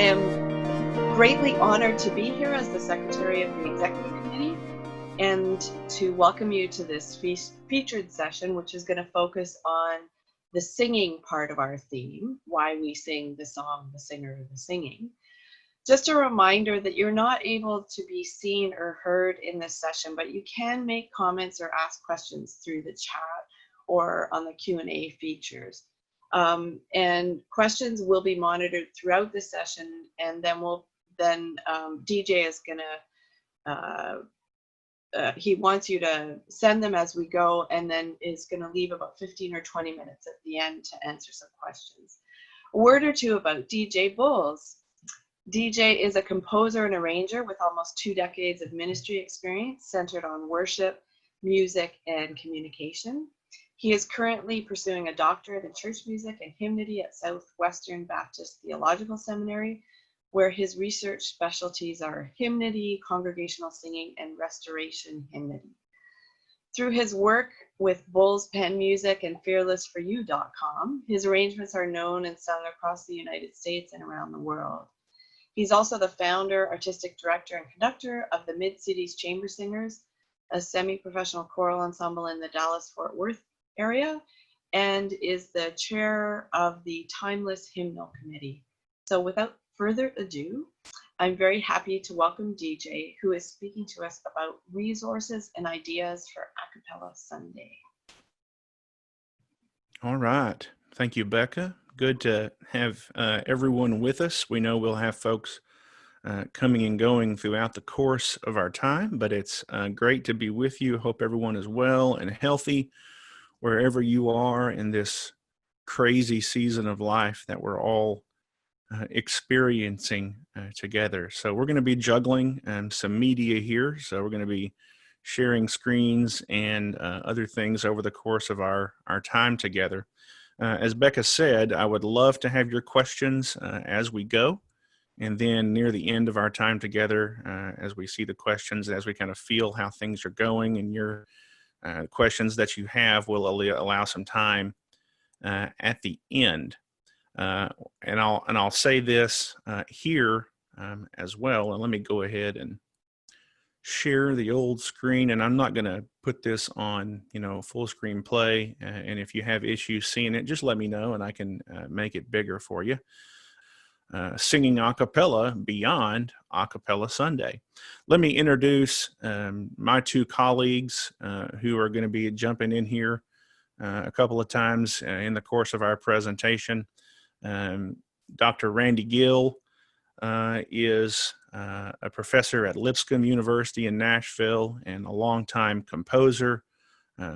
I am greatly honored to be here as the Secretary of the Executive Committee and to welcome you to this featured session, which is going to focus on the singing part of our theme, why we sing the song, the singer, the singing. Just a reminder that you're not able to be seen or heard in this session, but you can make comments or ask questions through the chat or on the Q&A features. And questions will be monitored throughout the session, and then DJ is gonna he wants you to send them as we go, and then is going to leave about 15 or 20 minutes at the end to answer some questions. A word or two about DJ Bulls. DJ is a composer and arranger with almost 2 decades of ministry experience centered on worship, music, and communication. He is currently pursuing a doctorate in church music and hymnody at Southwestern Baptist Theological Seminary, where his research specialties are hymnody, congregational singing, and restoration hymnody. Through his work with Bulls Pen Music and fearlessforyou.com, his arrangements are known and sung across the United States and around the world. He's also the founder, artistic director, and conductor of the MidCities Chamber Singers, a semi-professional choral ensemble in the Dallas-Fort Worth area, and is the chair of the Timeless Hymnal Committee. So without further ado, I'm very happy to welcome DJ, who is speaking to us about resources and ideas for Cappella Sunday. All right. Thank you, Becca. Good to have everyone with us. We know we'll have folks coming and going throughout the course of our time, but it's great to be with you. Hope everyone is well and healthy wherever you are in this crazy season of life that we're all experiencing together. So we're going to be juggling some media here. So we're going to be sharing screens and other things over the course of our time together. As Becca said, I would love to have your questions as we go. And then near the end of our time together, as we see the questions, as we kind of feel how things are going, and your questions that you have will allow some time at the end. And I'll say this here as well. And let me go ahead and share the old screen. And I'm not going to put this on, full screen play. And if you have issues seeing it, just let me know and I can make it bigger for you. Singing a cappella beyond a cappella Sunday. Let me introduce my 2 colleagues who are going to be jumping in here a couple of times in the course of our presentation. Dr. Randy Gill is a professor at Lipscomb University in Nashville and a longtime composer,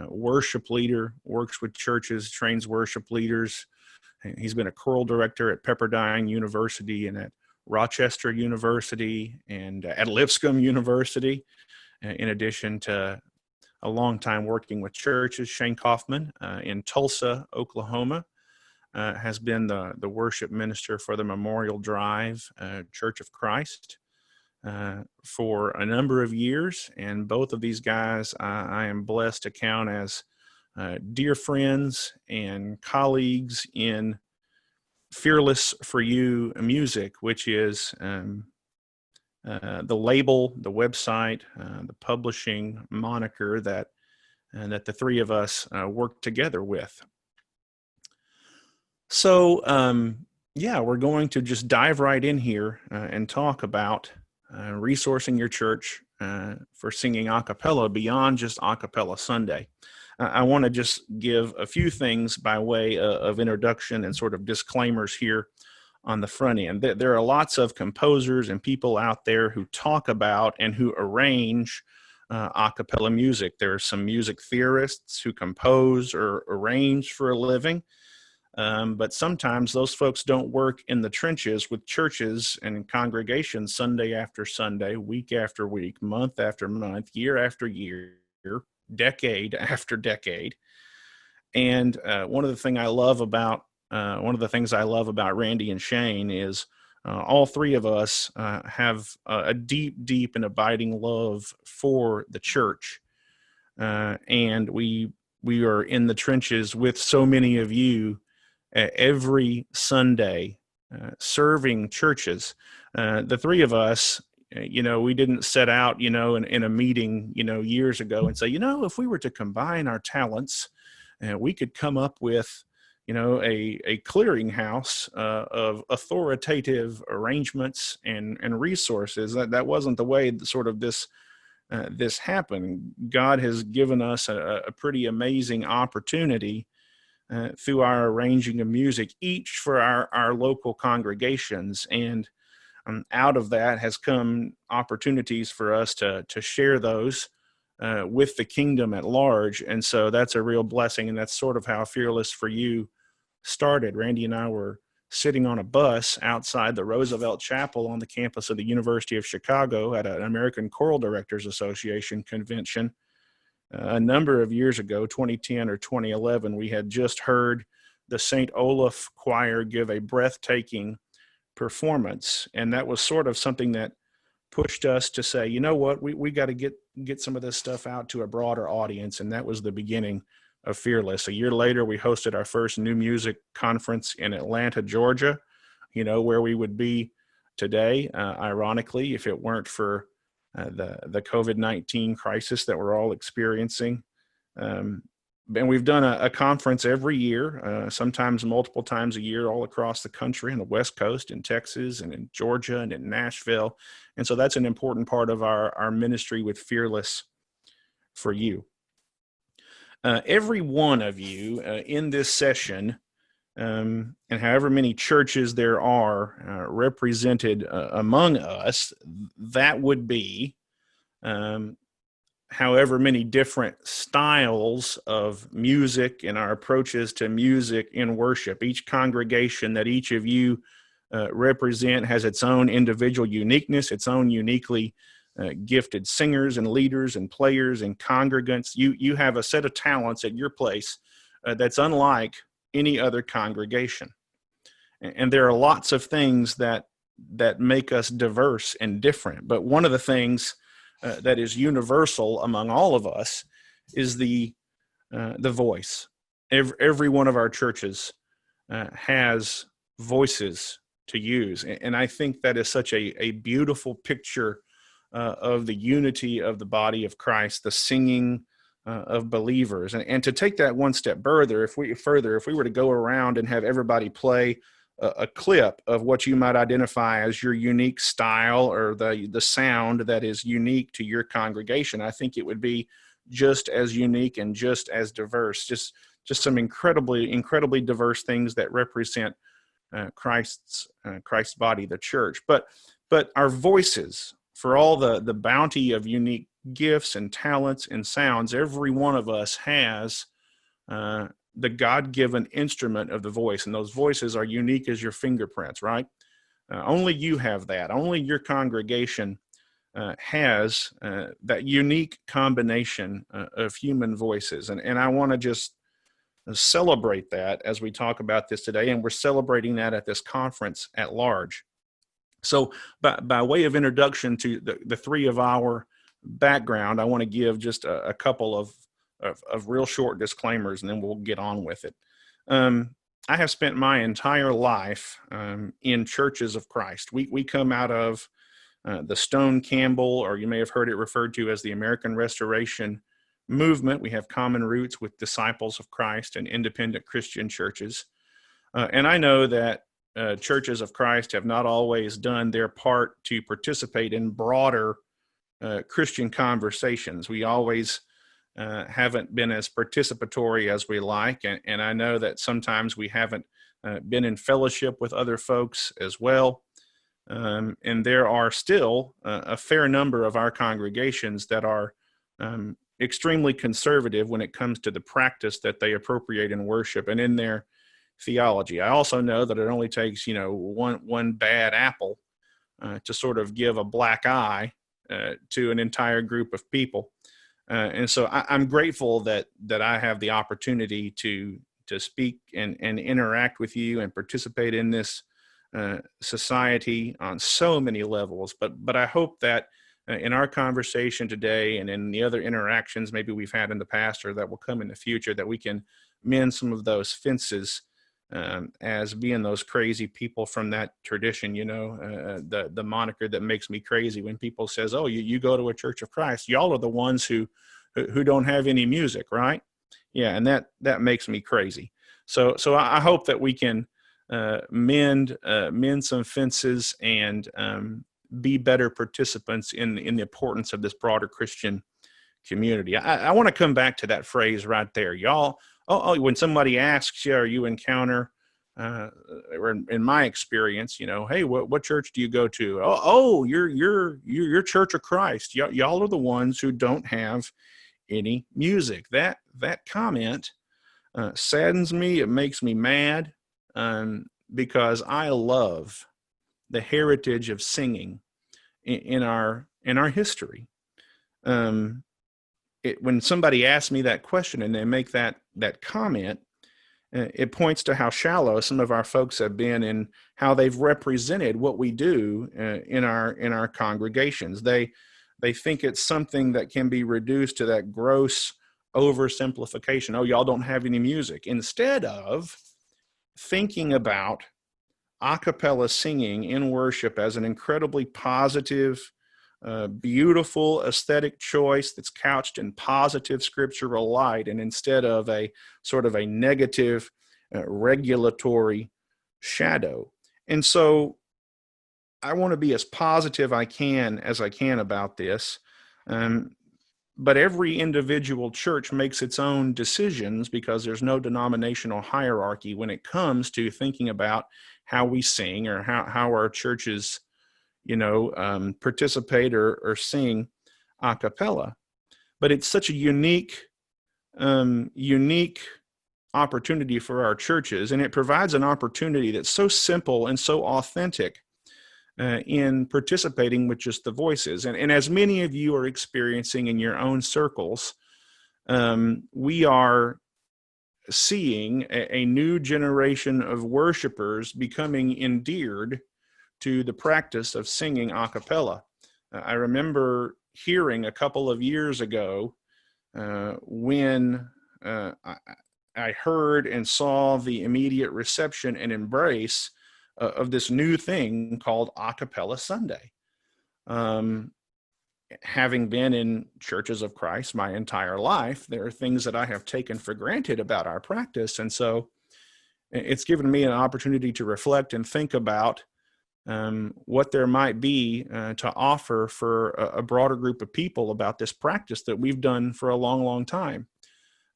worship leader, works with churches, trains worship leaders. He's been a choral director at Pepperdine University and at Rochester University and at Lipscomb University, in addition to a long time working with churches. Shane Kaufman in Tulsa, Oklahoma, has been the worship minister for the Memorial Drive Church of Christ for a number of years. And both of these guys I am blessed to count as dear friends and colleagues in Fearless for You Music, which is the label, the website, the publishing moniker that the 3 of us work together with. So, we're going to just dive right in here and talk about resourcing your church for singing a cappella beyond just a cappella Sunday. I want to just give a few things by way of introduction and sort of disclaimers here on the front end. There are lots of composers and people out there who talk about and who arrange a cappella music. There are some music theorists who compose or arrange for a living. But sometimes those folks don't work in the trenches with churches and congregations Sunday after Sunday, week after week, month after month, year after year, decade after decade. And one of the things I love about Randy and Shane is all 3 of us have a deep and abiding love for the church, and we are in the trenches with so many of you every Sunday serving churches. The three of us, we didn't set out, in a meeting, years ago and say, if we were to combine our talents, we could come up with, a clearinghouse of authoritative arrangements and resources. That wasn't the way sort of this happened. God has given us a pretty amazing opportunity through our arranging of music, each for our local congregations. And out of that has come opportunities for us to share those with the kingdom at large. And so that's a real blessing. And that's sort of how Fearless for You started. Randy and I were sitting on a bus outside the Roosevelt Chapel on the campus of the University of Chicago at an American Choral Directors Association convention. A number of years ago, 2010 or 2011, we had just heard the St. Olaf Choir give a breathtaking performance. And that was sort of something that pushed us to say, you know what, we got to get some of this stuff out to a broader audience. And that was the beginning of Fearless. A year later, we hosted our first new music conference in Atlanta, Georgia, where we would be today, ironically, if it weren't for the COVID-19 crisis that we're all experiencing. And we've done a conference every year, sometimes multiple times a year, all across the country, on the West Coast, in Texas and in Georgia and in Nashville. And so that's an important part of our ministry with Fearless for You. Every one of you in this session, and however many churches there are represented among us, that would be however many different styles of music and our approaches to music in worship. Each congregation that each of you represent has its own individual uniqueness, its own uniquely gifted singers and leaders and players and congregants. You have a set of talents at your place that's unlike any other congregation. And there are lots of things that make us diverse and different. But one of the things that is universal among all of us is the voice. Every one of our churches has voices to use. And I think that is such a beautiful picture of the unity of the body of Christ, the singing of believers. And to take that one step further, if we were to go around and have everybody play a clip of what you might identify as your unique style or the sound that is unique to your congregation, I think it would be just as unique and just as diverse, just some incredibly diverse things that represent Christ's body, the church. But our voices, for all the bounty of unique gifts and talents and sounds, every one of us has the God-given instrument of the voice, and those voices are unique as your fingerprints, right? Only you have that. Only your congregation has that unique combination of human voices, and I want to just celebrate that as we talk about this today, and we're celebrating that at this conference at large. So by way of introduction to the three of our background, I want to give just a couple of real short disclaimers, and then we'll get on with it. I have spent my entire life in churches of Christ. We come out of the Stone Campbell, or you may have heard it referred to as the American Restoration movement. We have common roots with Disciples of Christ and independent Christian churches. And I know that churches of Christ have not always done their part to participate in broader Christian conversations. We always haven't been as participatory as we like, and I know that sometimes we haven't been in fellowship with other folks as well. And there are still a fair number of our congregations that are extremely conservative when it comes to the practice that they appropriate in worship and in their theology. I also know that it only takes, one bad apple to sort of give a black eye to an entire group of people. And so I'm grateful that I have the opportunity to speak and interact with you and participate in this society on so many levels. But I hope that in our conversation today and in the other interactions maybe we've had in the past or that will come in the future, that we can mend some of those fences as being those crazy people from that tradition, the moniker that makes me crazy when people says, oh, you go to a Church of Christ, y'all are the ones who don't have any music, right? Yeah, and that makes me crazy. So I hope that we can mend some fences and be better participants in the importance of this broader Christian community. I want to come back to that phrase right there, y'all. Oh, when somebody asks you, or you encounter, or in my experience, hey, what church do you go to? Oh, you're Church of Christ. Y'all are the ones who don't have any music. That comment saddens me. It makes me mad, because I love the heritage of singing in our history. When somebody asks me that question and they make that comment, it points to how shallow some of our folks have been in how they've represented what we do in our congregations. They think it's something that can be reduced to that gross oversimplification. Oh, y'all don't have any music. Instead of thinking about a cappella singing in worship as an incredibly positive, beautiful aesthetic choice that's couched in positive scriptural light, and instead of a sort of a negative regulatory shadow. And so I want to be as positive as I can about this. But every individual church makes its own decisions, because there's no denominational hierarchy when it comes to thinking about how we sing or how our churches participate or sing a cappella. But it's such a unique opportunity for our churches, and it provides an opportunity that's so simple and so authentic in participating with just the voices. And as many of you are experiencing in your own circles, we are seeing a new generation of worshipers becoming endeared to the practice of singing a cappella. I remember hearing a couple of years ago when I heard and saw the immediate reception and embrace of this new thing called Cappella Sunday. Having been in Churches of Christ my entire life, there are things that I have taken for granted about our practice. And so it's given me an opportunity to reflect and think about what there might be to offer for a broader group of people about this practice that we've done for a long, long time.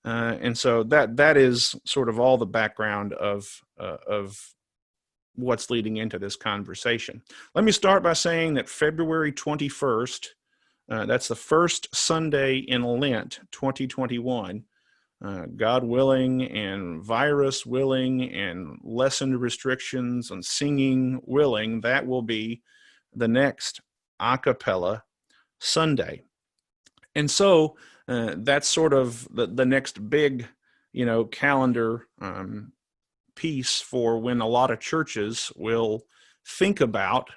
And so that is sort of all the background of what's leading into this conversation. Let me start by saying that February 21st, that's the first Sunday in Lent 2021, God willing and virus willing and lessened restrictions on singing willing, that will be the next a cappella Sunday. And so that's sort of the next big, calendar piece for when a lot of churches will think about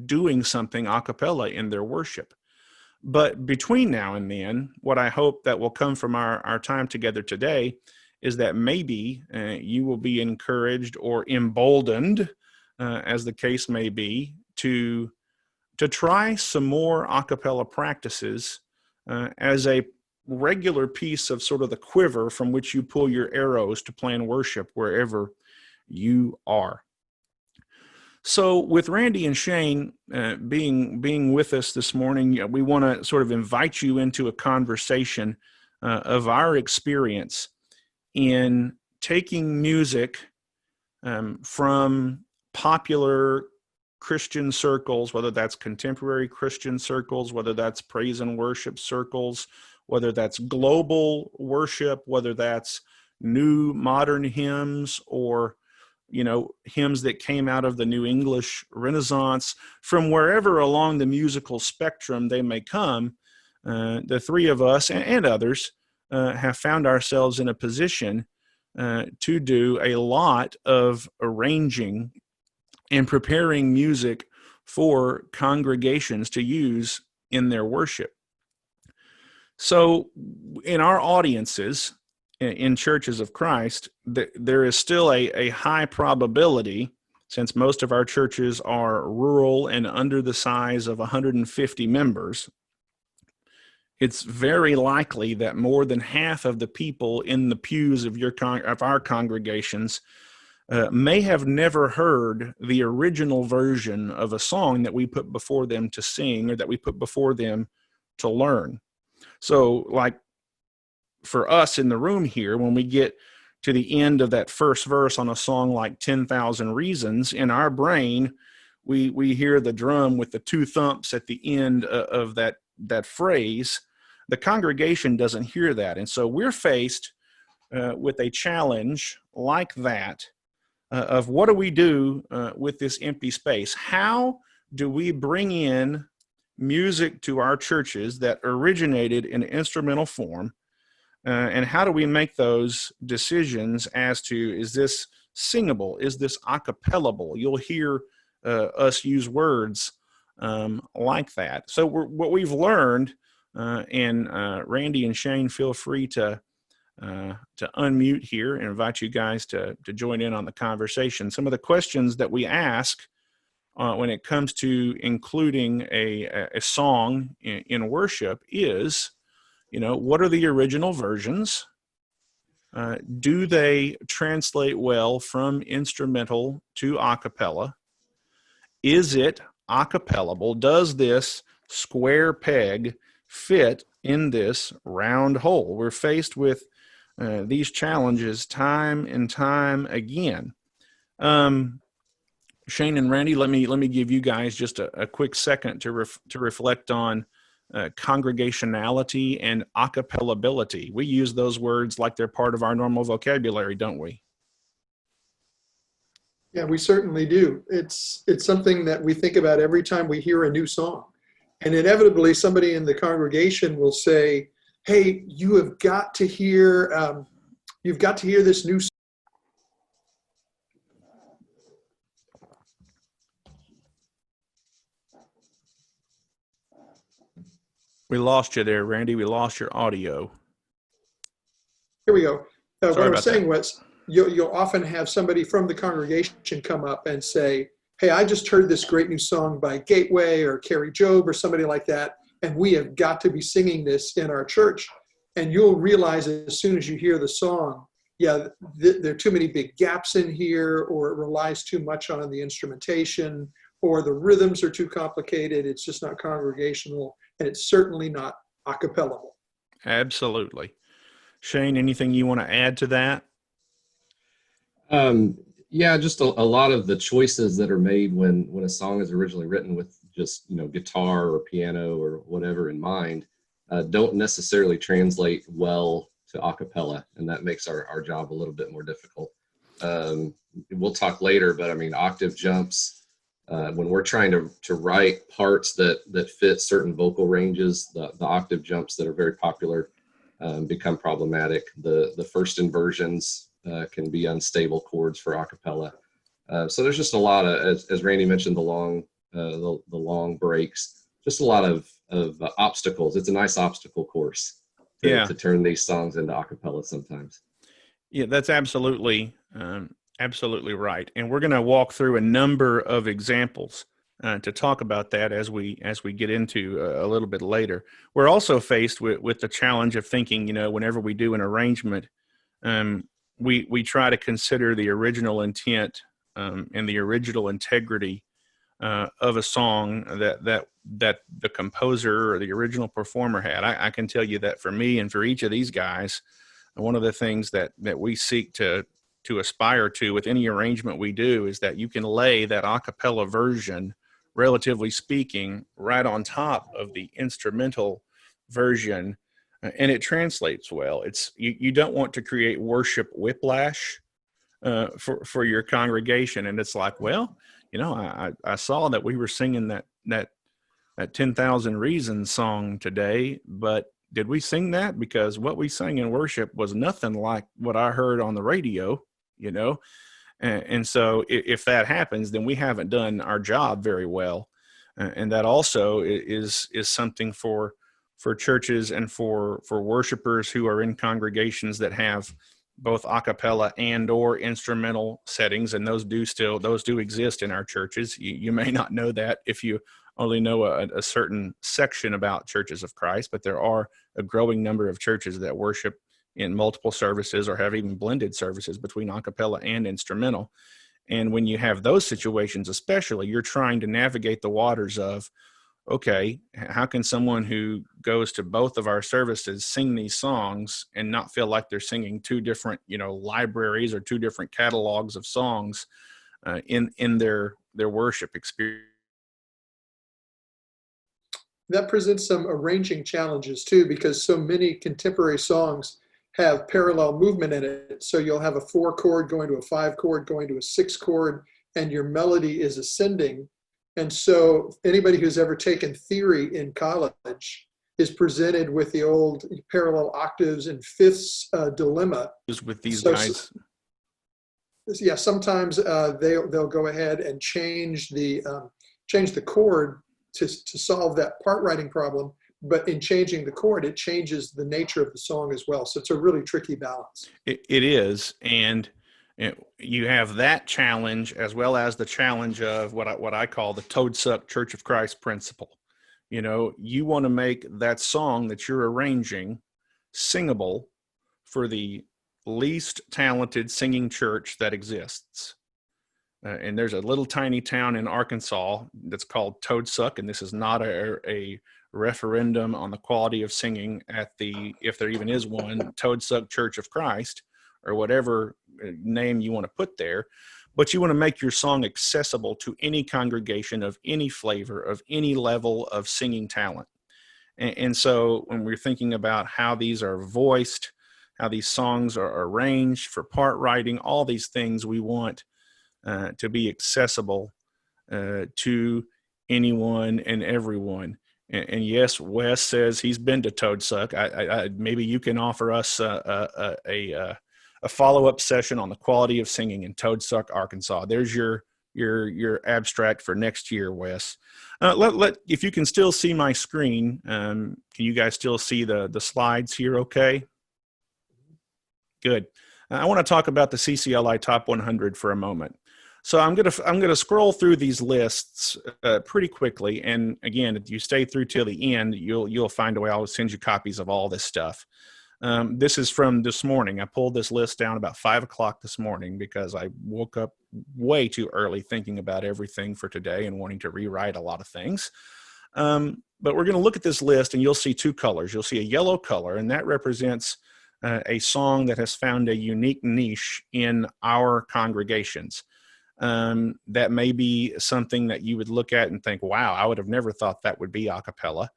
doing something a cappella in their worship. But between now and then, what I hope that will come from our time together today is that maybe you will be encouraged or emboldened, as the case may be, to try some more a cappella practices as a regular piece of sort of the quiver from which you pull your arrows to plan worship wherever you are. So with Randy and Shane being with us this morning, we want to sort of invite you into a conversation of our experience in taking music from popular Christian circles, whether that's contemporary Christian circles, whether that's praise and worship circles, whether that's global worship, whether that's new modern hymns or hymns that came out of the New English Renaissance, from wherever along the musical spectrum they may come. The three of us and others have found ourselves in a position to do a lot of arranging and preparing music for congregations to use in their worship. So in our audiences, in churches of Christ, there is still a high probability, since most of our churches are rural and under the size of 150 members, it's very likely that more than half of the people in the pews of our congregations may have never heard the original version of a song that we put before them to sing, or that we put before them to learn. So, like, for us in the room here, when we get to the end of that first verse on a song like 10,000 Reasons, in our brain, we hear the drum with the two thumps at the end of that phrase. The congregation doesn't hear that. And so we're faced with a challenge like that of what do we do with this empty space? How do we bring in music to our churches that originated in instrumental form? And how do we make those decisions as to, is this singable? Is this a cappellable? You'll hear us use words like that. So what we've learned, and Randy and Shane, feel free to unmute here and invite you guys to join in on the conversation. Some of the questions that we ask when it comes to including a song in worship is, what are the original versions? Do they translate well from instrumental to a cappella? Is it a cappellable? Does this square peg fit in this round hole? We're faced with these challenges time and time again. Shane and Randy, let me give you guys just a quick second to reflect on congregationality and acapellability. We use those words like they're part of our normal vocabulary, don't we? Yeah, we certainly do. It's something that we think about every time we hear a new song. And inevitably somebody in the congregation will say, hey, you've got to hear this new song. We lost you there, Randy. We lost your audio. Here we go. What I was saying that. was, you'll often have somebody from the congregation come up and say, hey, I just heard this great new song by Gateway or Carrie Job or somebody like that, and we have got to be singing this in our church. And you'll realize as soon as you hear the song, yeah, there are too many big gaps in here, or it relies too much on the instrumentation, or the rhythms are too complicated. It's just not congregational, and it's certainly not a cappellable. Absolutely. Shane, anything you want to add to that? Yeah, just a lot of the choices that are made when a song is originally written with just, guitar or piano or whatever in mind, don't necessarily translate well to a cappella, and that makes our job a little bit more difficult. We'll talk later, but I mean, octave jumps, when we're trying to write parts that fit certain vocal ranges, the octave jumps that are very popular become problematic. The first inversions can be unstable chords for a cappella. So there's just a lot of, as Randy mentioned, the long breaks, just a lot of obstacles. It's a nice obstacle course to turn these songs into a cappella sometimes. Yeah, that's absolutely right. And we're going to walk through a number of examples to talk about that as we get into a little bit later. We're also faced with the challenge of thinking, whenever we do an arrangement, we try to consider the original intent and the original integrity of a song that the composer or the original performer had. I can tell you that for me and for each of these guys, one of the things that we seek to aspire to with any arrangement we do is that you can lay that a cappella version, relatively speaking, right on top of the instrumental version, and it translates well. It's you don't want to create worship whiplash for your congregation, and it's like, well, I saw that we were singing that 10,000 Reasons song today, but did we sing that? Because what we sang in worship was nothing like what I heard on the radio, and so if that happens, then we haven't done our job very well, and that also is something for churches and for worshipers who are in congregations that have both a cappella and or instrumental settings, and those do exist in our churches. You may not know that if you only know a certain section about Churches of Christ, but there are a growing number of churches that worship in multiple services or have even blended services between a cappella and instrumental. And when you have those situations, especially, you're trying to navigate the waters of, okay, how can someone who goes to both of our services sing these songs and not feel like they're singing two different, libraries or two different catalogs of songs in their worship experience? That presents some arranging challenges too, because so many contemporary songs have parallel movement in it. So you'll have a 4 chord going to a 5 chord, going to a 6 chord, and your melody is ascending. And so anybody who's ever taken theory in college is presented with the old parallel octaves and fifths dilemma. With these guys. Yeah, sometimes they'll go ahead and change the chord to solve that part writing problem. But in changing the chord, it changes the nature of the song as well. So it's a really tricky balance. It is. And you have that challenge as well as the challenge of what I call the Toad Suck Church of Christ principle. You want to make that song that you're arranging singable for the least talented singing church that exists. And there's a little tiny town in Arkansas that's called Toad Suck, and this is not a referendum on the quality of singing at if there even is one, Toad Suck Church of Christ, or whatever name you want to put there. But you want to make your song accessible to any congregation of any flavor, of any level of singing talent. And so when we're thinking about how these are voiced, how these songs are arranged for part writing, all these things we want to be accessible to anyone and everyone. And yes, Wes says he's been to Toad Suck. Maybe you can offer us a follow-up session on the quality of singing in Toad Suck, Arkansas. There's your abstract for next year, Wes. If you can still see my screen, can you guys still see the slides here? Okay. Good. I want to talk about the CCLI Top 100 for a moment. So I'm gonna scroll through these lists pretty quickly, and again, if you stay through till the end, you'll find a way. I'll send you copies of all this stuff. This is from this morning. I pulled this list down about 5 o'clock this morning because I woke up way too early thinking about everything for today and wanting to rewrite a lot of things. But we're going to look at this list, and you'll see 2 colors. You'll see a yellow color, and that represents a song that has found a unique niche in our congregations. That may be something that you would look at and think, wow, I would have never thought that would be a cappella.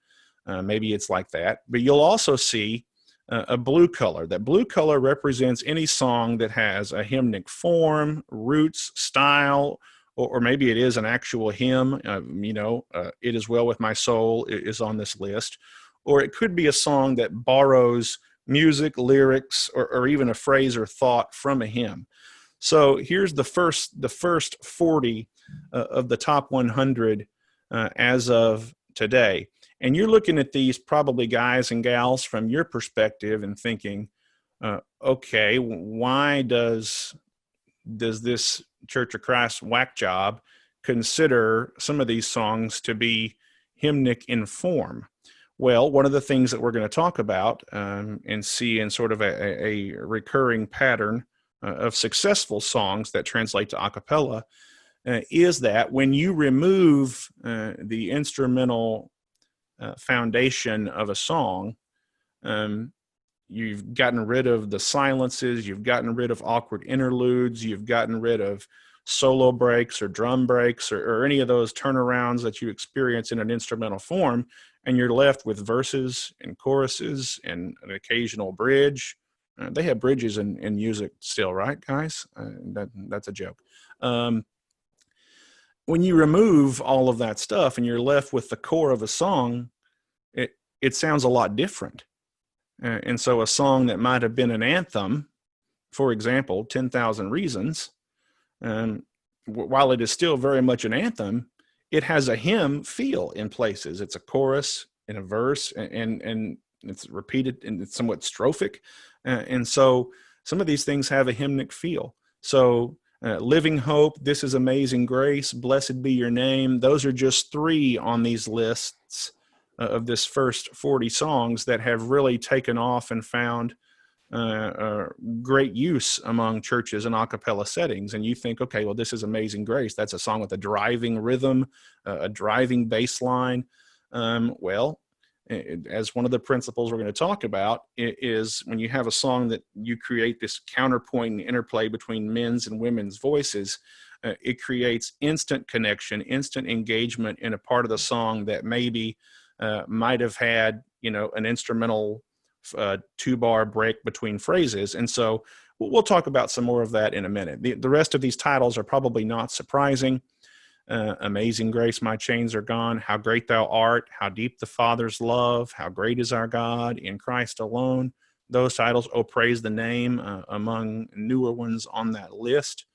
Maybe it's like that. But you'll also see a blue color. That blue color represents any song that has a hymnic form, roots, style, or maybe it is an actual hymn. It Is Well With My Soul is on this list. Or it could be a song that borrows music, lyrics, or even a phrase or thought from a hymn. So here's the first 40 of the top 100 as of today. And you're looking at these probably guys and gals from your perspective and thinking, okay, why does this Church of Christ whack job consider some of these songs to be hymnic in form? Well, one of the things that we're going to talk about and see in sort of a recurring pattern of successful songs that translate to a cappella is that when you remove the instrumental foundation of a song, you've gotten rid of the silences, you've gotten rid of awkward interludes, you've gotten rid of solo breaks or drum breaks or any of those turnarounds that you experience in an instrumental form, and you're left with verses and choruses and an occasional bridge. They have bridges in music still, right, guys? That's a joke. When you remove all of that stuff and you're left with the core of a song, it sounds a lot different. And so a song that might have been an anthem, for example, 10,000 Reasons, while it is still very much an anthem, it has a hymn feel in places. It's a chorus, in a verse, and it's repeated and it's somewhat strophic. And so some of these things have a hymnic feel. So Living Hope, This Is Amazing Grace, Blessed Be Your Name. Those are just 3 on these lists of this first 40 songs that have really taken off and found great use among churches and a cappella settings. And you think, okay, well, This Is Amazing Grace, that's a song with a driving rhythm, a driving bass line. Well, as one of the principles we're going to talk about is when you have a song that you create this counterpoint and interplay between men's and women's voices, it creates instant connection, instant engagement in a part of the song that maybe might have had, an instrumental 2-bar break between phrases. And so we'll talk about some more of that in a minute. The rest of these titles are probably not surprising. Amazing Grace, My Chains Are Gone, How Great Thou Art, How Deep the Father's Love, How Great Is Our God, In Christ Alone. Those titles, Oh Praise the Name, among newer ones on that list.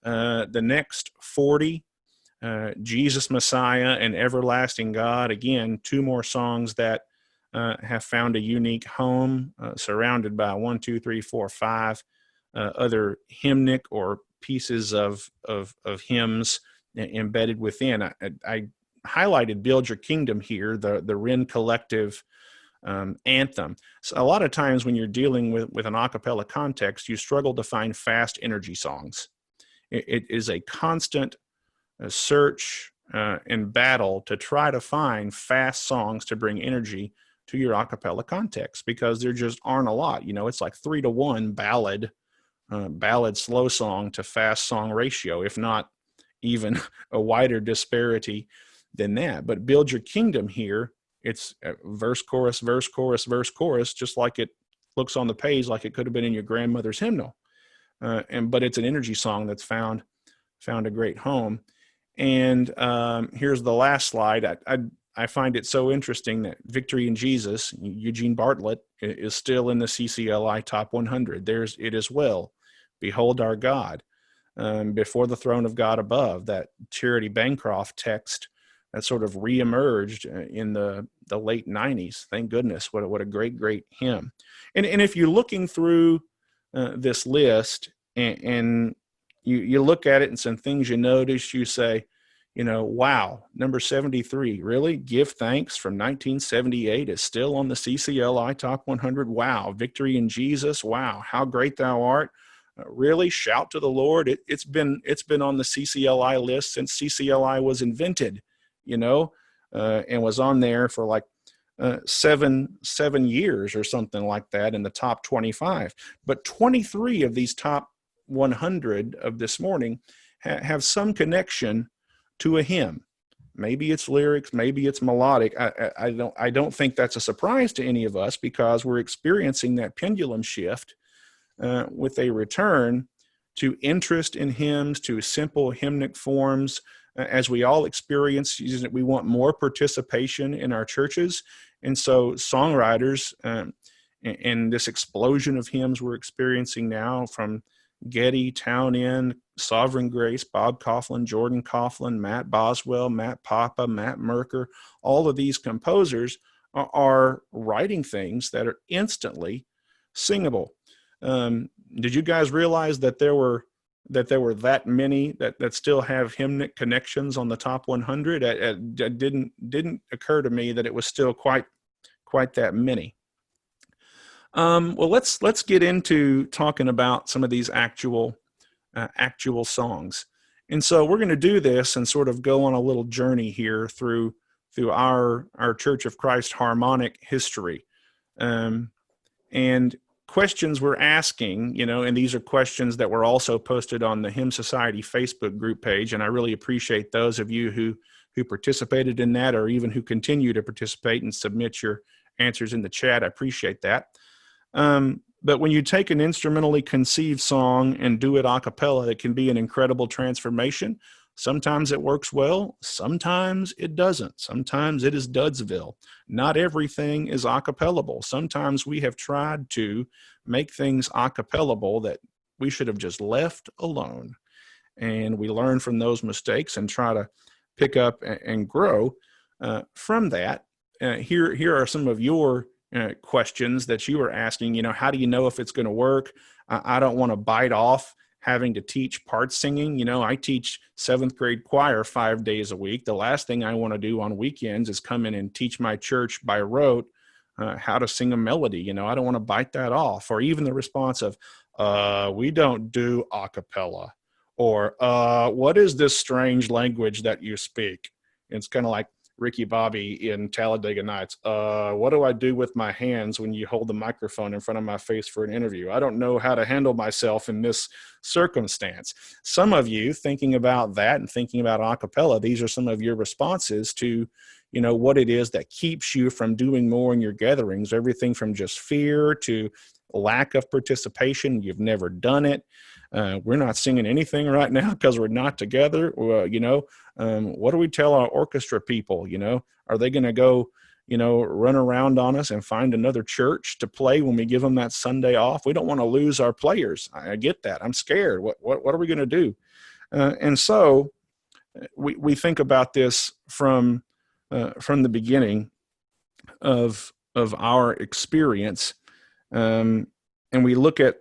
The next 40, Jesus Messiah and Everlasting God. Again, 2 more songs that have found a unique home, surrounded by 1, 2, 3, 4, 5 other hymnic or pieces of hymns embedded within. I highlighted Build Your Kingdom here, the Wren Collective anthem. So a lot of times when you're dealing with an a cappella context, you struggle to find fast energy songs. It is a constant search and battle to try to find fast songs to bring energy to your a cappella context, because there just aren't a lot. It's like 3-to-1 ballad slow song to fast song ratio, if not even a wider disparity than that. But Build Your Kingdom here, it's verse, chorus, verse, chorus, verse, chorus, just like it looks on the page, like it could have been in your grandmother's hymnal. But it's an energy song that's found a great home. And here's the last slide. I find it so interesting that Victory in Jesus, Eugene Bartlett, is still in the CCLI Top 100. There's it as well. Behold Our God. Before the throne of God above, that Charity Bancroft text that sort of reemerged in the late 90s. Thank goodness. What a great hymn. And if you're looking through this list and you look at it and some things you notice, you say, wow, number 73, really? Give Thanks from 1978 is still on the CCLI Top 100. Wow. Victory in Jesus. Wow. How Great Thou Art. Really? Shout to the Lord. It's been on the CCLI list since CCLI was invented, and was on there for like 7 years or something like that in the top 25. But 23 of these top 100 of this morning have some connection to a hymn. Maybe it's lyrics, maybe it's melodic. I don't think that's a surprise to any of us, because we're experiencing that pendulum shift with a return to interest in hymns, to simple hymnic forms. As we all experience, we want more participation in our churches. And so songwriters and this explosion of hymns we're experiencing now, from Getty, Town End, Sovereign Grace, Bob Coughlin, Jordan Coughlin, Matt Boswell, Matt Papa, Matt Merker, all of these composers are writing things that are instantly singable. Did you guys realize that there were that many that still have hymnic connections on the top 100? It didn't occur to me that it was still quite that many. Well, let's get into talking about some of these actual songs. And so we're going to do this and sort of go on a little journey here through our Church of Christ harmonic history. And questions we're asking, and these are questions that were also posted on the Hymn Society Facebook group page, and I really appreciate those of you who participated in that, or even who continue to participate and submit your answers in the chat. I appreciate that. But when you take an instrumentally conceived song and do it a cappella, it can be an incredible transformation. Sometimes it works well, sometimes it doesn't. Sometimes it is Dudsville. Not everything is a cappellable. Sometimes we have tried to make things a cappellable that we should have just left alone. And we learn from those mistakes and try to pick up and grow from that. here are some of your questions that you were asking. How do you know if it's going to work? I don't want to bite off having to teach part singing. I teach 7th grade choir 5 days a week. The last thing I want to do on weekends is come in and teach my church by rote how to sing a melody. I don't want to bite that off. Or even the response of, we don't do a cappella, or what is this strange language that you speak? It's kind of like Ricky Bobby in Talladega Nights. What do I do with my hands when you hold the microphone in front of my face for an interview? I don't know how to handle myself in this circumstance. Some of you thinking about that and thinking about a cappella, these are some of your responses to, what it is that keeps you from doing more in your gatherings, everything from just fear to lack of participation. You've never done it. We're not singing anything right now because we're not together. What do we tell our orchestra people? Are they going to go, run around on us and find another church to play when we give them that Sunday off? We don't want to lose our players. I get that. I'm scared. What are we going to do? And so we think about this from the beginning of our experience, and we look at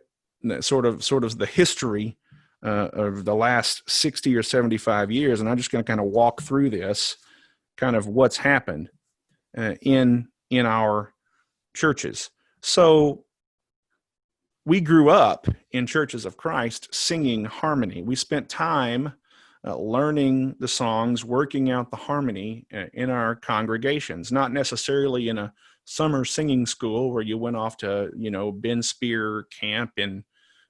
sort of the history of the last 60 or 75 years, and I'm just going to kind of walk through this, kind of what's happened in our churches. So we grew up in Churches of Christ singing harmony. We spent time learning the songs, working out the harmony in our congregations, not necessarily in a summer singing school where you went off to, Ben Spear camp in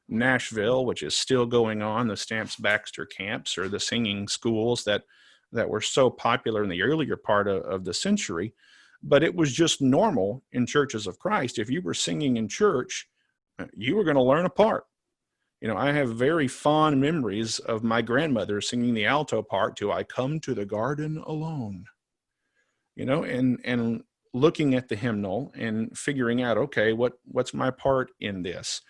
Nashville, which is still going on, the Stamps Baxter camps, or the singing schools that were so popular in the earlier part of the century. But it was just normal in Churches of Christ. If you were singing in church, you were going to learn a part. I have very fond memories of my grandmother singing the alto part to "I Come to the Garden Alone," and looking at the hymnal and figuring out, okay, what's my part in this?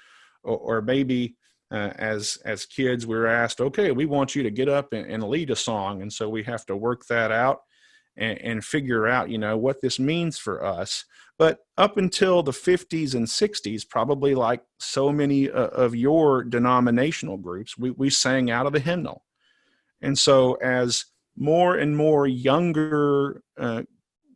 Or maybe as kids, we were asked, okay, we want you to get up and lead a song. And so we have to work that out and figure out, what this means for us. But up until the 50s and 60s, probably like so many of your denominational groups, we sang out of the hymnal. And so as more and more younger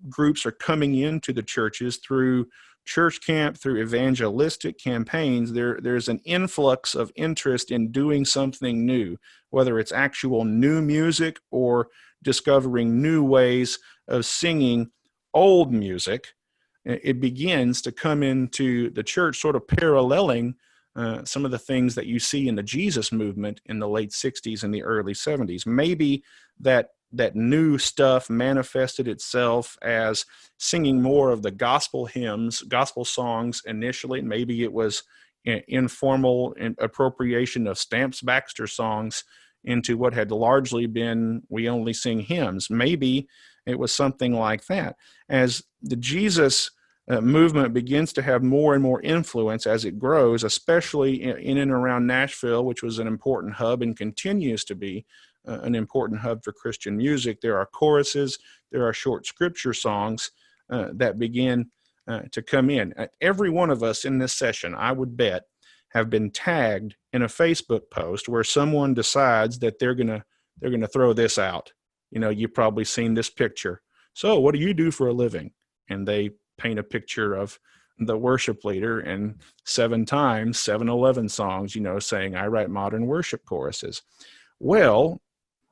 groups are coming into the churches through church camp, through evangelistic campaigns, there's an influx of interest in doing something new, whether it's actual new music or discovering new ways of singing old music. It begins to come into the church, sort of paralleling some of the things that you see in the Jesus movement in the late 60s and the early 70s. Maybe that new stuff manifested itself as singing more of the gospel hymns, gospel songs initially. Maybe it was informal appropriation of Stamps Baxter songs into what had largely been, we only sing hymns. Maybe it was something like that. As the Jesus movement begins to have more and more influence as it grows, especially in and around Nashville, which was an important hub and continues to be an important hub for Christian music, there are choruses, there are short scripture songs that begin to come in. Every one of us in this session, I would bet, have been tagged in a Facebook post where someone decides that they're gonna throw this out. You've probably seen this picture. So what do you do for a living? And they paint a picture of the worship leader and 7 times 7-11 songs, saying, I write modern worship choruses. Well,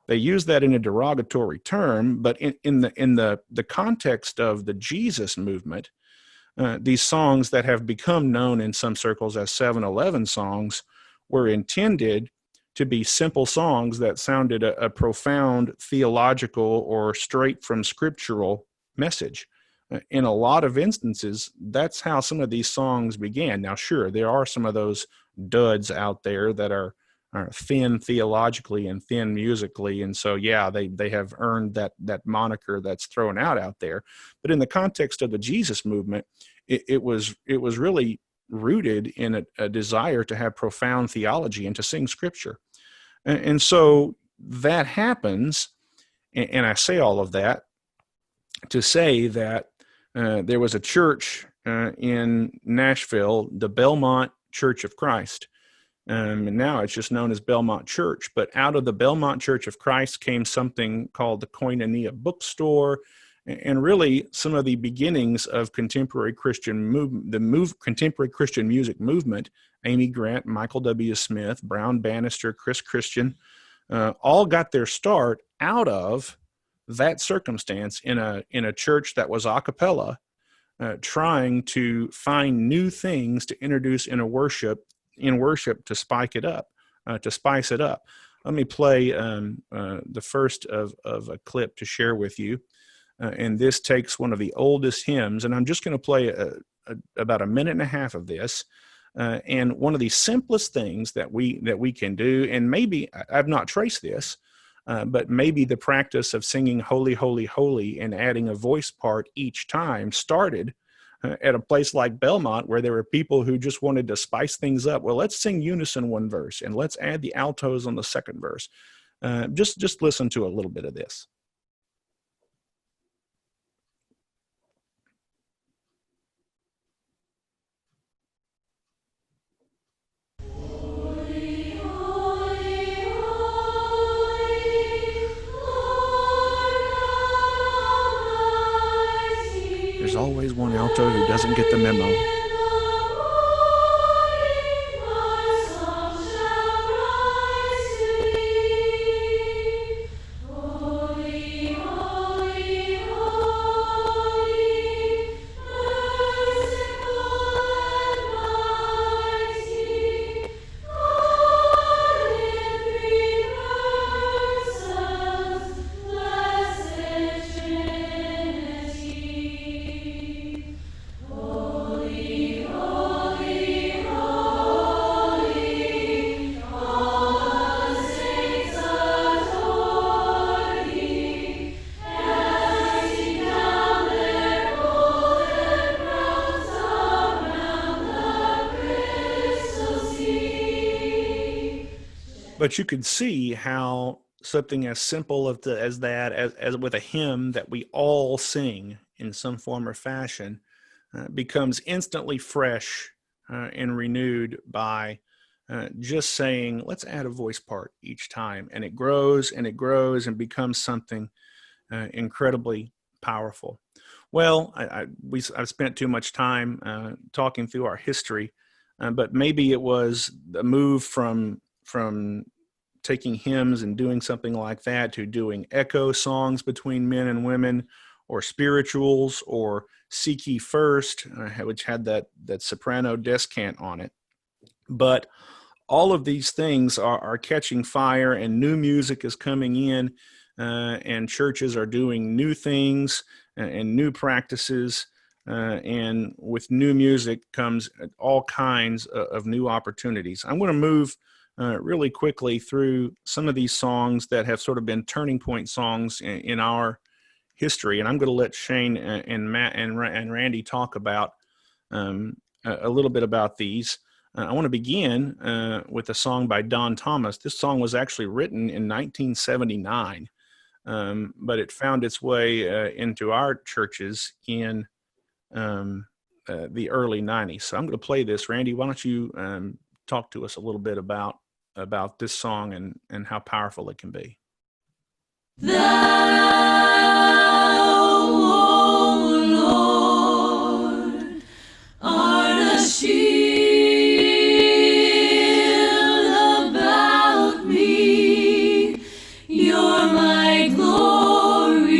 they use that in a derogatory term, but in the context of the Jesus movement, these songs that have become known in some circles as 7-11 songs were intended to be simple songs that sounded a profound theological or straight from scriptural message. In a lot of instances, that's how some of these songs began. Now, sure, there are some of those duds out there that are thin theologically and thin musically, and so they have earned that moniker that's thrown out there. But in the context of the Jesus movement, it was really rooted in a desire to have profound theology and to sing scripture. And so that happens, and I say all of that to say that there was a church in Nashville, the Belmont Church of Christ. And now it's just known as Belmont Church. But out of the Belmont Church of Christ came something called the Koinonia Bookstore, and really some of the beginnings of contemporary Christian movement, contemporary Christian music movement. Amy Grant, Michael W. Smith, Brown Bannister, Chris Christian, all got their start out of that circumstance in a church that was a cappella, trying to find new things to introduce in worship to spice it up. Let me play the first of a clip to share with you. And this takes one of the oldest hymns, and I'm just going to play about a minute and a half of this. And one of the simplest things that we can do, and maybe I've not traced this, but maybe the practice of singing "Holy, Holy, Holy" and adding a voice part each time started at a place like Belmont, where there were people who just wanted to spice things up. Well, let's sing unison one verse, and let's add the altos on the second verse. Just listen to a little bit of this. There's always one alto who doesn't get the memo. But you could see how something as simple as that, as with a hymn that we all sing in some form or fashion, becomes instantly fresh and renewed by just saying, let's add a voice part each time. And it grows and it grows and becomes something incredibly powerful. Well, I've spent too much time talking through our history, but maybe it was a move from taking hymns and doing something like that to doing echo songs between men and women, or spirituals, or Seek Ye First, which had that soprano descant on it. But all of these things are catching fire, and new music is coming in, and churches are doing new things and new practices. And with new music comes all kinds of new opportunities. I'm going to move really quickly through some of these songs that have sort of been turning point songs in our history, and I'm going to let Shane and Matt and Randy talk about a little bit about these. I want to begin with a song by Don Thomas. This song was actually written in 1979, but it found its way into our churches in the early 90s. So I'm going to play this. Randy, why don't you talk to us a little bit about this song and how powerful it can be. Thou, O Lord, art a shield about me. You're my glory.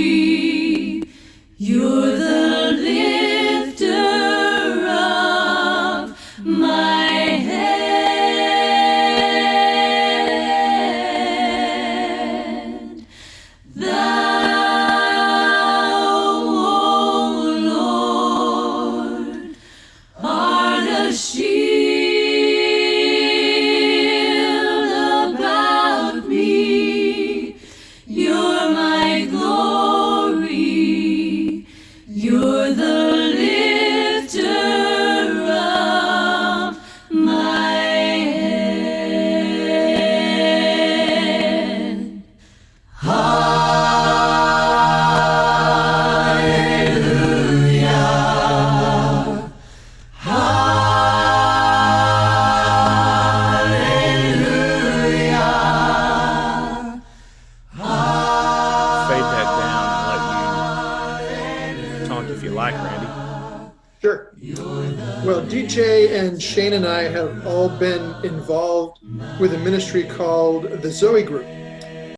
You're the lifter of my head. Thou PJ and Shane and I have all been involved with a ministry called the Zoe Group.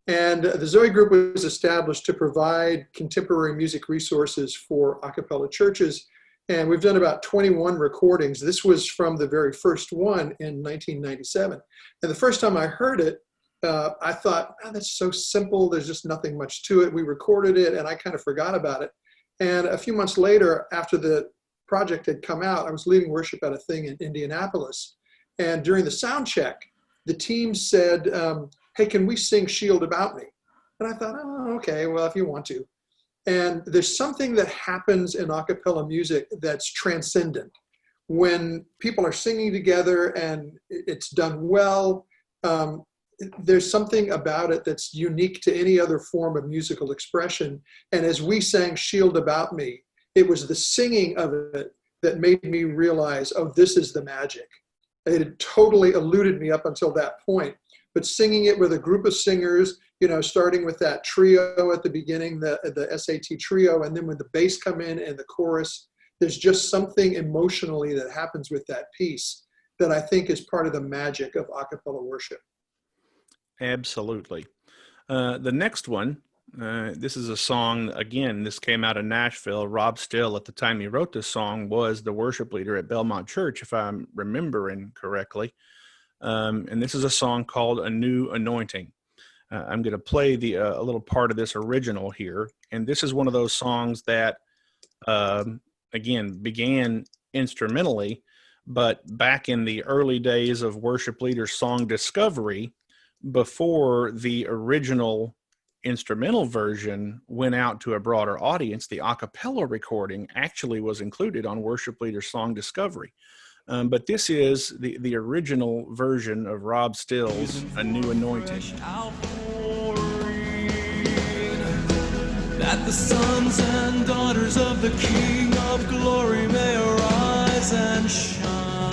And the Zoe Group was established to provide contemporary music resources for a cappella churches. And we've done about 21 recordings. This was from the very first one in 1997. And the first time I heard it, I thought, oh, that's so simple. There's just nothing much to it. We recorded it and I kind of forgot about it. And a few months later, after the project had come out, I was leading worship at a thing in Indianapolis. And during the sound check, the team said, hey, can we sing Shield About Me? And I thought, oh, okay, well, if you want to. And there's something that happens in a cappella music that's transcendent. When people are singing together and it's done well, there's something about it that's unique to any other form of musical expression. And as we sang Shield About Me, it was the singing of it that made me realize, oh, this is the magic. It had totally eluded me up until that point. But singing it with a group of singers, you know, starting with that trio at the beginning, the SAT trio, and then when the bass come in and the chorus, there's just something emotionally that happens with that piece that I think is part of the magic of a cappella worship. Absolutely. The next one, this is a song, again, this came out of Nashville. Rob Still, at the time he wrote this song, was the worship leader at Belmont Church, if I'm remembering correctly. And this is a song called A New Anointing. I'm going to play a little part of this original here. And this is one of those songs that, again, began instrumentally, but back in the early days of worship leader song discovery, before the original instrumental version went out to a broader audience, the a cappella recording actually was included on worship leader song discovery. But this is the original version of Rob Still's A New Anointing. That the sons and daughters of the King of Glory may arise and shine.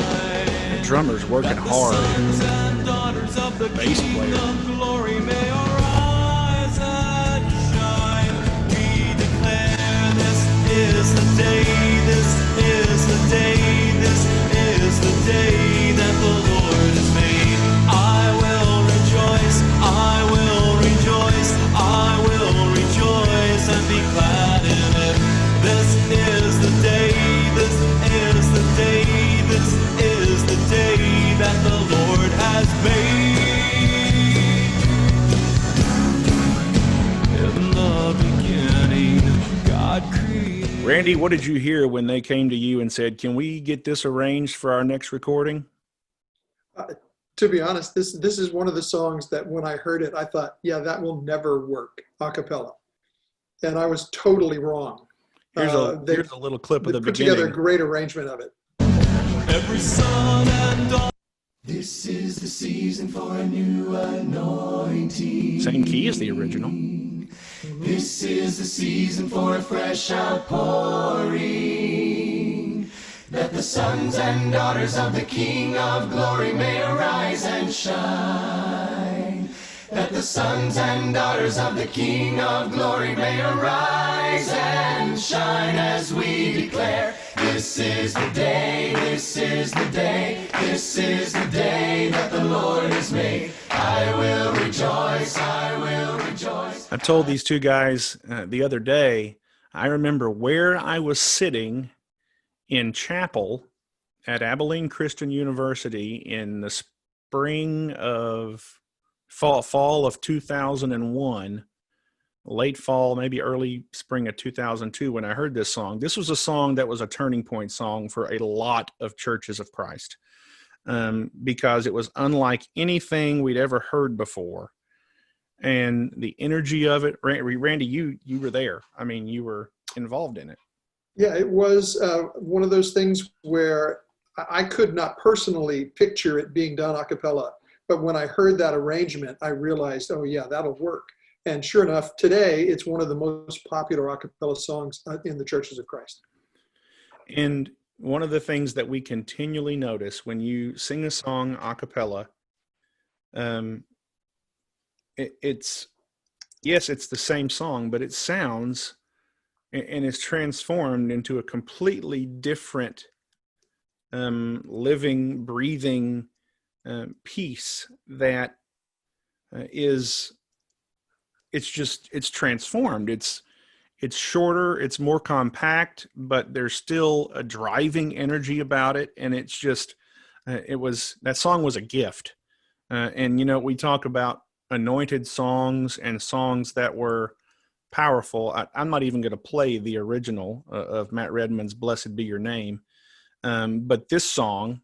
The drummer's working hard. Sons and daughters of the Bass King player. of Glory may arise and shine. We declare this is the day, this is the day, this is the day that the Lord has made. I will rejoice, I will rejoice, I will rejoice and be glad in it. This is the day, this is the day, this is the day that the Lord has made. In the beginning, God created. Randy, what did you hear when they came to you and said, can we get this arranged for our next recording? To be honest, this is one of the songs that when I heard it, I thought, yeah, that will never work a cappella. And I was totally wrong. Here's a little clip of the put beginning. together a great arrangement of it. Every son and daughter. This is the season for a new anointing. Same key as the original. This is the season for a fresh outpouring. That the sons and daughters of the King of Glory may arise and shine. That the sons and daughters of the King of Glory may arise and shine as we declare, this is the day, this is the day, this is the day that the Lord has made. I will rejoice, I will rejoice. I told these two guys the other day, I remember where I was sitting in chapel at Abilene Christian University in the spring of fall of 2001, late fall, maybe early spring of 2002, when I heard this song. This was a song that was a turning point song for a lot of churches of Christ, because it was unlike anything we'd ever heard before. And the energy of it, Randy, you were there. I mean, you were involved in it. Yeah, it was one of those things where I could not personally picture it being done a cappella. But when I heard that arrangement, I realized, oh yeah, that'll work. And sure enough, today, it's one of the most popular a cappella songs in the churches of Christ. And one of the things that we continually notice when you sing a song a cappella, it's the same song, but it sounds and is transformed into a completely different living, breathing piece that it's transformed. It's shorter, it's more compact, but there's still a driving energy about it. And it's just, that song was a gift. And, we talk about anointed songs and songs that were powerful. I'm not even going to play the original of Matt Redman's Blessed Be Your Name. But this song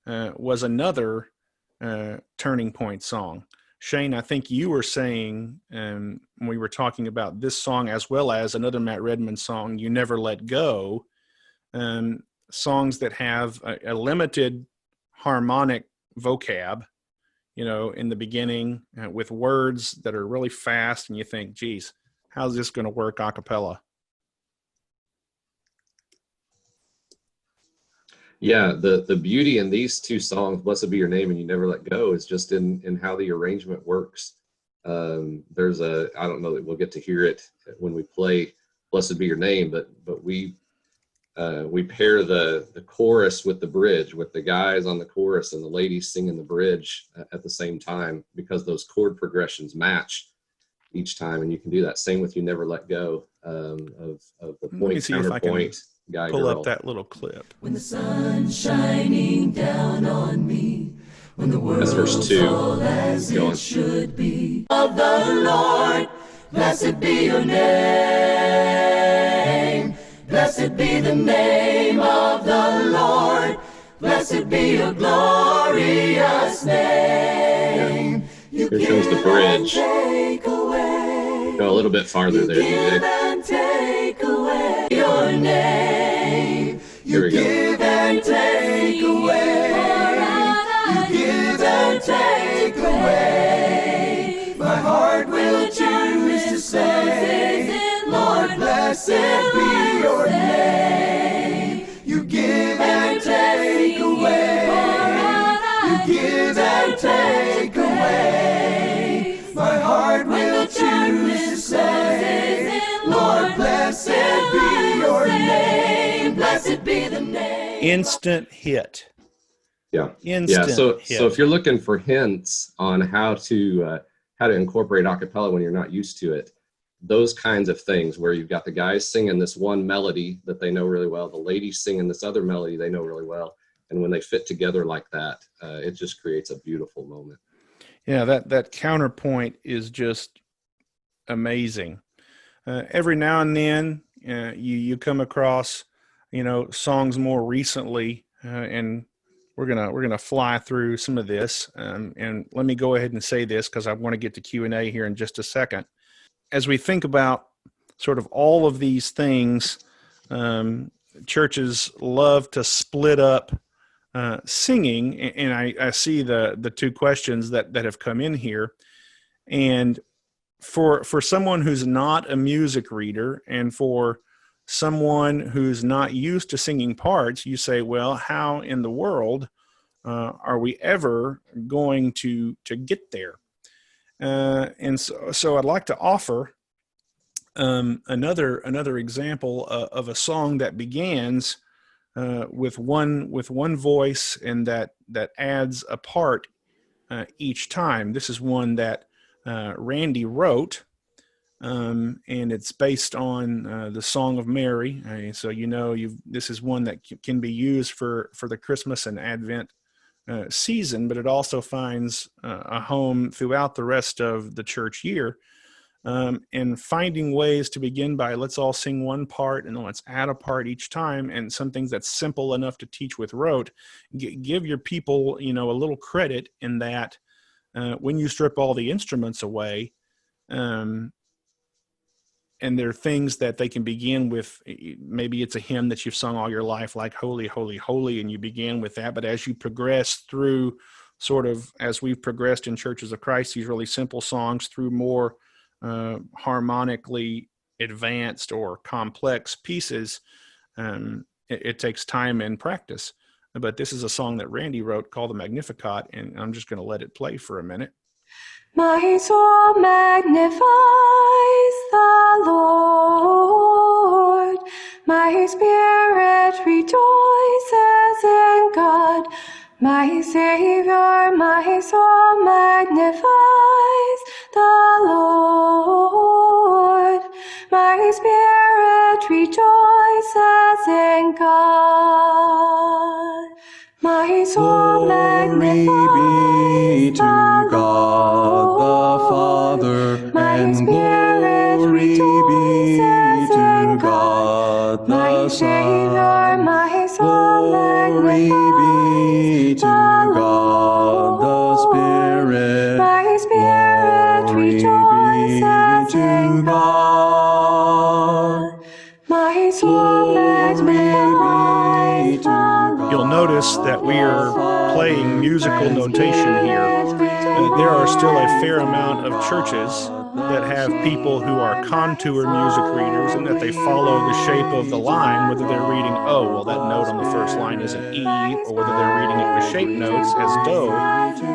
was another turning point song. Shane, I think you were saying, when we were talking about this song as well as another Matt Redman song, You Never Let Go, songs that have a limited harmonic vocab, in the beginning with words that are really fast, and you think, geez, how's this going to work a cappella? Yeah, the beauty in these two songs, Blessed Be Your Name and You Never Let Go, is just in how the arrangement works. There's I don't know that we'll get to hear it when we play Blessed Be Your Name, but we pair the chorus with the bridge, with the guys on the chorus and the ladies singing the bridge at the same time, because those chord progressions match each time, and you can do that. Same with You Never Let Go, of the point, counterpoint, guy, pull girl. up that little clip. When the sun's shining down on me, when the That's verse world's 2. all as Go on. it should be. Of the Lord, blessed be your name. Blessed be the name of the Lord. Blessed be your glorious name. Here comes the bridge. Take away. Go a little bit farther there, Give DJ. and take away your name. Here we go. Give and take away. You give and take away. My heart will choose to say, Lord, blessed be your name. You give and take away. You give and take away. My heart will choose to say, Lord, blessed be your name. Blessed be the name. Instant hit. Yeah. Instant So hit. so if you're looking for hints on how to incorporate a cappella when you're not used to it, those kinds of things where you've got the guys singing this one melody that they know really well, the ladies singing this other melody they know really well, and when they fit together like that, it just creates a beautiful moment. Yeah, that counterpoint is just amazing. Every now and then, you come across, songs more recently, and we're gonna fly through some of this. And let me go ahead and say this, because I want to get to Q&A here in just a second. As we think about sort of all of these things, churches love to split up singing, and I see the two questions that have come in here. And for someone who's not a music reader, and for someone who's not used to singing parts, you say, well, how in the world are we ever going to get there? And so I'd like to offer another example of a song that begins with one voice, and that adds a part each time. This is one that Randy wrote, and it's based on the Song of Mary. So this is one that can be used for the Christmas and Advent season, but it also finds a home throughout the rest of the church year. And finding ways to begin by, let's all sing one part and then let's add a part each time, and some things that's simple enough to teach with rote. Give your people, a little credit in that when you strip all the instruments away, and there are things that they can begin with. Maybe it's a hymn that you've sung all your life, like Holy, Holy, Holy, and you begin with that. But as you progress through, sort of as we've progressed in Churches of Christ, these really simple songs through more harmonically advanced or complex pieces, it takes time and practice. But this is a song that Randy wrote called the Magnificat, and I'm just going to let it play for a minute. My soul magnifies the Lord. My spirit rejoices in My Savior, my soul magnifies the Lord. My spirit rejoices in God. My soul Glory be to God the Father, and glory be to God the Son. Glory be to God the Spirit. Glory be to God. My soul magnifies the Lord. You'll notice that we are playing musical notation here. There are still a fair amount of churches that have people who are contour music readers and that they follow the shape of the line, whether they're reading, oh, well, that note on the first line is an E, or whether they're reading it with shape notes as do.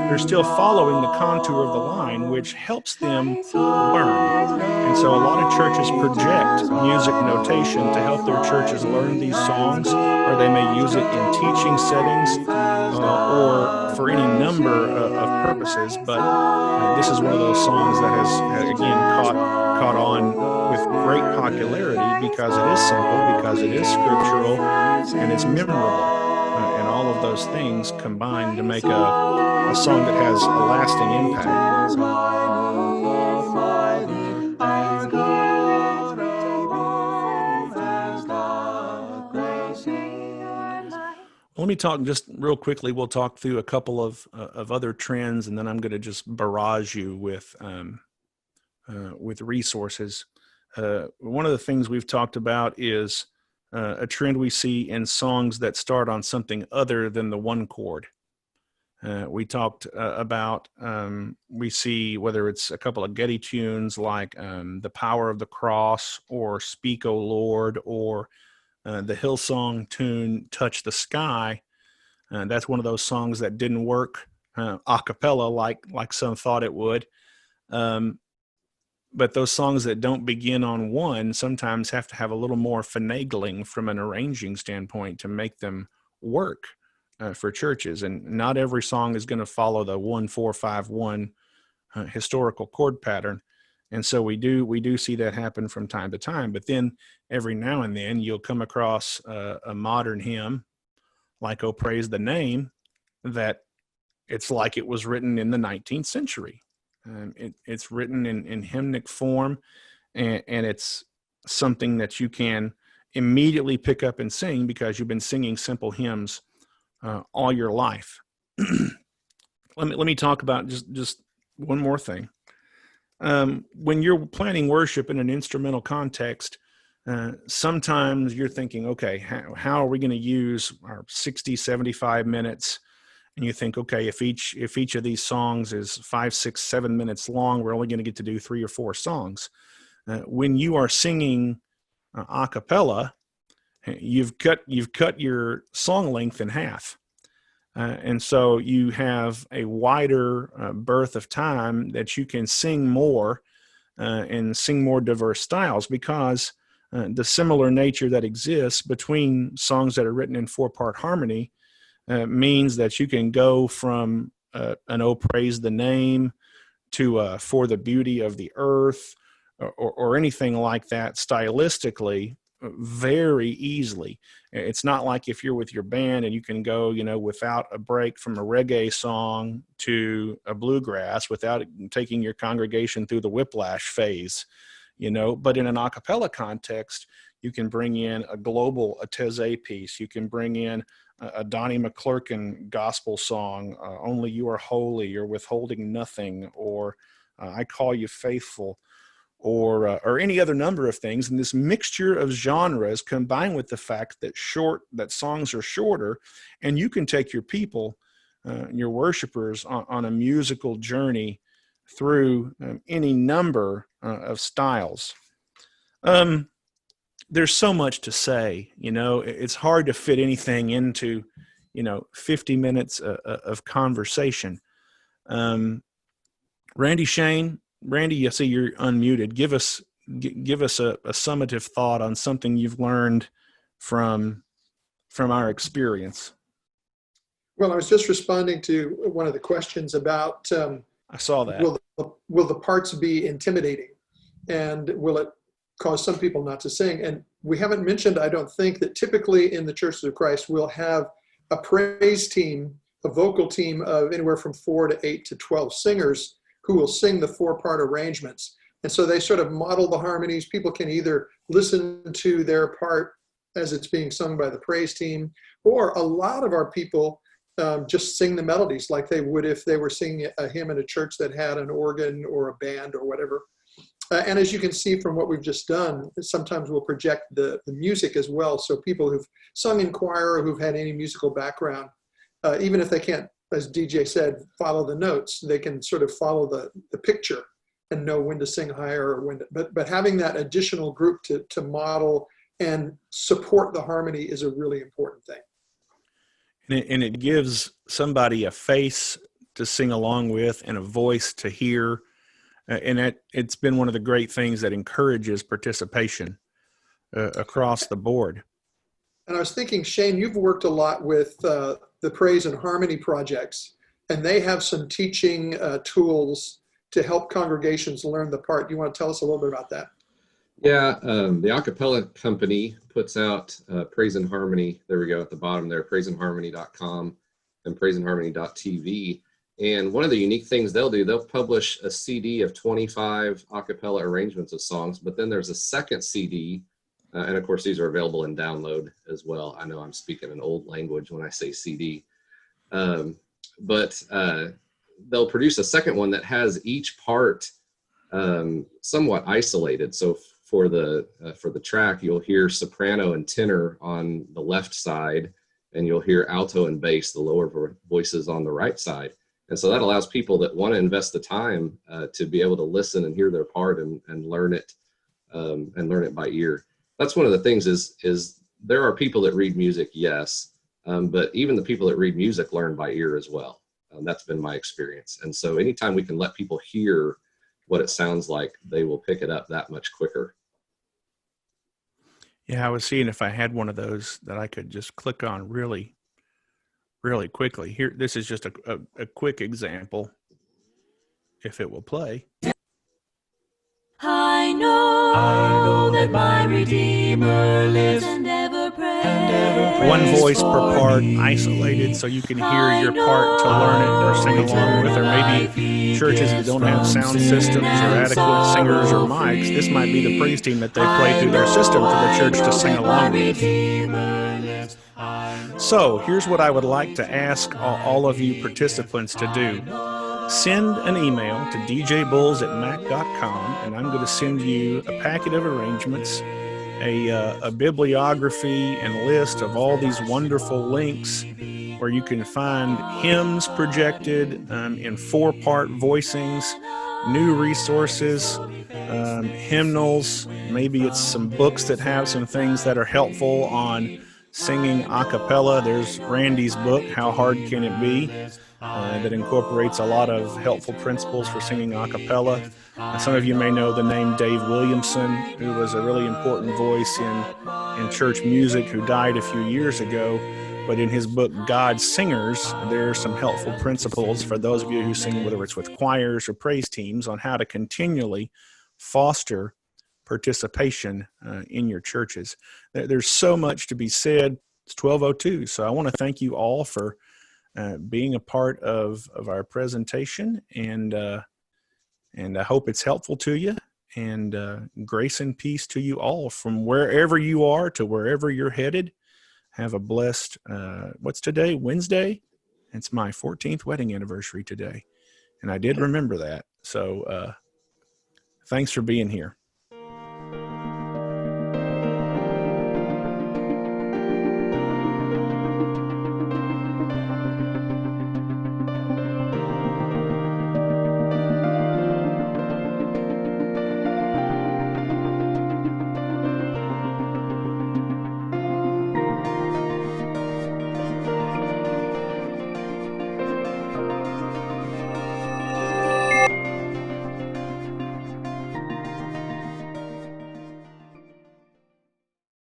They're still following the contour of the line, which helps them learn. And so a lot of churches project music notation to help their churches learn these songs, or they may use it in teaching settings or for any number of purposes. But this is one of those songs that has again caught on with great popularity because it is simple, because it is scriptural, and it's memorable. And all of those things combine to make a song that has a lasting impact. Let me talk just real quickly. We'll talk through a couple of other trends, and then I'm going to just barrage you with resources. One of the things we've talked about is a trend we see in songs that start on something other than the one chord. We talked about, we see whether it's a couple of Getty tunes like The Power of the Cross or Speak, O Lord, or the Hillsong tune Touch the Sky. That's one of those songs that didn't work a cappella like some thought it would. But those songs that don't begin on one sometimes have to have a little more finagling from an arranging standpoint to make them work for churches. And not every song is going to follow the 1-4-5-1 historical chord pattern. And so we do see that happen from time to time. But then every now and then you'll come across a modern hymn like "Oh Praise the Name" that it's like it was written in the 19th century. It's written in hymnic form, and it's something that you can immediately pick up and sing because you've been singing simple hymns all your life. Let me talk about just one more thing. When you're planning worship in an instrumental context, sometimes you're thinking, okay, how are we going to use our 60, 75 minutes? And you think, okay, if each of these songs is 5, 6, 7 minutes long, we're only going to get to do 3 or 4 songs. When you are singing a cappella, you've cut your song length in half. And so you have a wider berth of time that you can sing more and sing more diverse styles, because the similar nature that exists between songs that are written in 4-part harmony means that you can go from an "Oh Praise the Name" to "For the Beauty of the Earth" or anything like that stylistically very easily. It's not like if you're with your band and you can go, without a break from a reggae song to a bluegrass without taking your congregation through the whiplash phase, but in an a cappella context, you can bring in a global Ateze piece. You can bring in a Donnie McClurkin gospel song, "Only You Are Holy," or "Withholding Nothing," or "I Call You Faithful," or any other number of things. And this mixture of genres combined with the fact that songs are shorter, and you can take your people, your worshipers on a musical journey through any number of styles. There's so much to say, it's hard to fit anything into, 50 minutes of conversation. Randy, I see you're unmuted. Give us a summative thought on something you've learned from our experience. Well, I was just responding to one of the questions about I saw that. will the parts be intimidating, and will it cause some people not to sing? And we haven't mentioned, I don't think, that typically in the Churches of Christ we'll have a praise team, a vocal team of anywhere from 4 to 8 to 12 singers who will sing the 4-part arrangements. And so they sort of model the harmonies. People can either listen to their part as it's being sung by the praise team, or a lot of our people just sing the melodies like they would if they were singing a hymn in a church that had an organ or a band or whatever. And as you can see from what we've just done, sometimes we'll project the music as well. So people who've sung in choir or who've had any musical background, even if they can't, as DJ said, follow the notes, they can sort of follow the picture and know when to sing higher or when to, but having that additional group to model and support the harmony is a really important thing. And it gives somebody a face to sing along with and a voice to hear. And it's been one of the great things that encourages participation across the board. And I was thinking, Shane, you've worked a lot with the Praise and Harmony projects, and they have some teaching tools to help congregations learn the part. You want to tell us a little bit about that? Yeah, the Acapella Company puts out Praise and Harmony. There we go at the bottom there, praiseandharmony.com and praiseandharmony.tv. And one of the unique things they'll publish a CD of 25 acapella arrangements of songs, but then there's a second CD, and of course these are available in download as well. I know I'm speaking an old language when I say CD, but they'll produce a second one that has each part somewhat isolated. So for the track, you'll hear soprano and tenor on the left side, and you'll hear alto and bass, the lower voices, on the right side. And so that allows people that want to invest the time to be able to listen and hear their part and learn it by ear. That's one of the things is there are people that read music, yes, but even the people that read music learn by ear as well. That's been my experience. And so anytime we can let people hear what it sounds like, they will pick it up that much quicker. Yeah, I was seeing if I had one of those that I could just click on really quickly. Here, this is just a quick example, if it will play. I know that my Redeemer lives and ever prays. One voice per part, isolated, so you can hear your part to learn it or sing along with, or maybe churches that don't have sound systems or adequate singers or mics. This might be the praise team that they play through their system for the church to sing along with. So here's what I would like to ask all of you participants to do. Send an email to djbulls@mac.com, and I'm going to send you a packet of arrangements, a bibliography and list of all these wonderful links where you can find hymns projected in 4-part voicings, new resources, hymnals. Maybe it's some books that have some things that are helpful on singing a cappella. There's Randy's book, How Hard Can It Be? That incorporates a lot of helpful principles for singing a cappella. Some of you may know the name Dave Williamson, who was a really important voice in church music, who died a few years ago. But in his book, God's Singers, there are some helpful principles for those of you who sing, whether it's with choirs or praise teams, on how to continually foster participation in your churches. There's so much to be said. It's 12:02, so I want to thank you all for being a part of our presentation, and I hope it's helpful to you, and grace and peace to you all from wherever you are to wherever you're headed. Have a blessed, what's today? Wednesday? It's my 14th wedding anniversary today, and I did remember that. So thanks for being here.